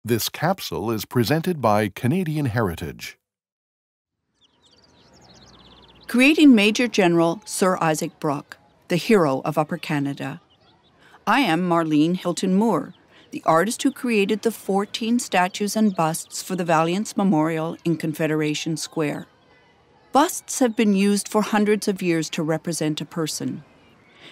This capsule is presented by Canadian Heritage. Creating Major General Sir Isaac Brock, the hero of Upper Canada. I am Marlene Hilton Moore, the artist who created the 14 statues and busts for the Valiants Memorial in Confederation Square. Busts have been used for hundreds of years to represent a person.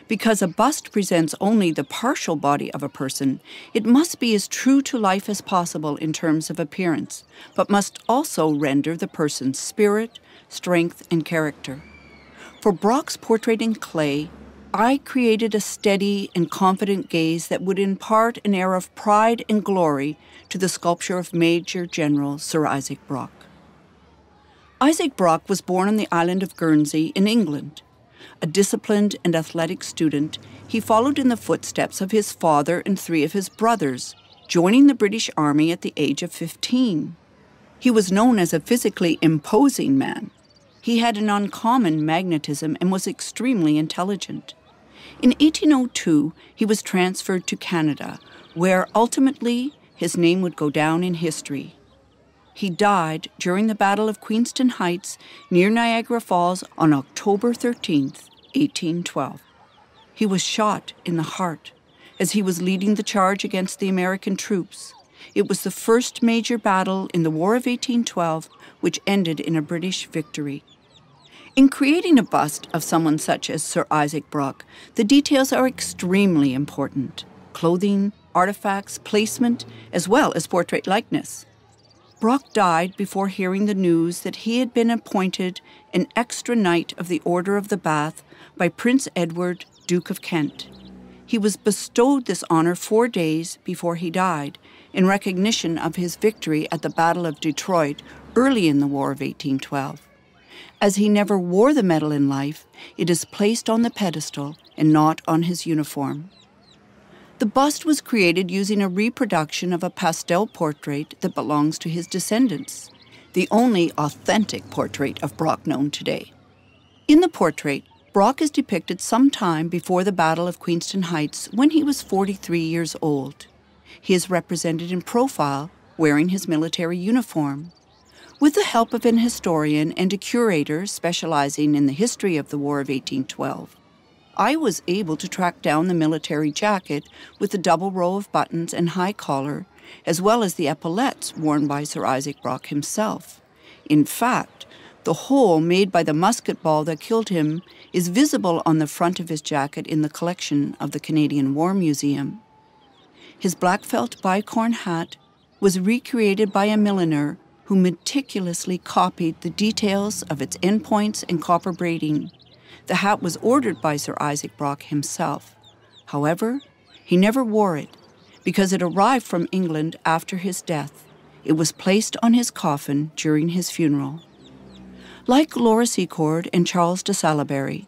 Because a bust presents only the partial body of a person, it must be as true to life as possible in terms of appearance, but must also render the person's spirit, strength, and character. For Brock's portrait in clay, I created a steady and confident gaze that would impart an air of pride and glory to the sculpture of Major General Sir Isaac Brock. Isaac Brock was born on the island of Guernsey in England. A disciplined and athletic student, he followed in the footsteps of his father and 3 of his brothers, joining the British Army at the age of 15. He was known as a physically imposing man. He had an uncommon magnetism and was extremely intelligent. In 1802, he was transferred to Canada, where ultimately his name would go down in history. He died during the Battle of Queenston Heights near Niagara Falls on October 13th, 1812. He was shot in the heart as he was leading the charge against the American troops. It was the first major battle in the War of 1812, which ended in a British victory. In creating a bust of someone such as Sir Isaac Brock, the details are extremely important: clothing, artifacts, placement, as well as portrait likeness. Brock died before hearing the news that he had been appointed an extra knight of the Order of the Bath by Prince Edward, Duke of Kent. He was bestowed this honor 4 days before he died, in recognition of his victory at the Battle of Detroit early in the War of 1812. As he never wore the medal in life, it is placed on the pedestal and not on his uniform. The bust was created using a reproduction of a pastel portrait that belongs to his descendants, the only authentic portrait of Brock known today. In the portrait, Brock is depicted sometime before the Battle of Queenston Heights when he was 43 years old. He is represented in profile, wearing his military uniform. With the help of an historian and a curator specializing in the history of the War of 1812, I was able to track down the military jacket with the double row of buttons and high collar, as well as the epaulettes worn by Sir Isaac Brock himself. In fact, the hole made by the musket ball that killed him is visible on the front of his jacket in the collection of the Canadian War Museum. His black felt bicorn hat was recreated by a milliner who meticulously copied the details of its endpoints and copper braiding. The hat was ordered by Sir Isaac Brock himself. However, he never wore it because it arrived from England after his death. It was placed on his coffin during his funeral. Like Laura Secord and Charles de Salaberry,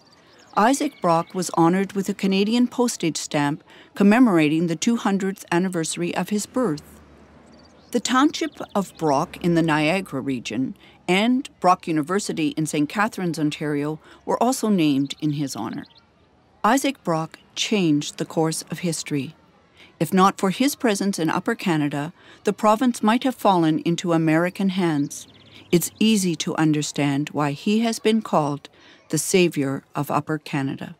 Isaac Brock was honored with a Canadian postage stamp commemorating the 200th anniversary of his birth. The township of Brock in the Niagara region and Brock University in St. Catharines, Ontario, were also named in his honor. Isaac Brock changed the course of history. If not for his presence in Upper Canada, the province might have fallen into American hands. It's easy to understand why he has been called the savior of Upper Canada.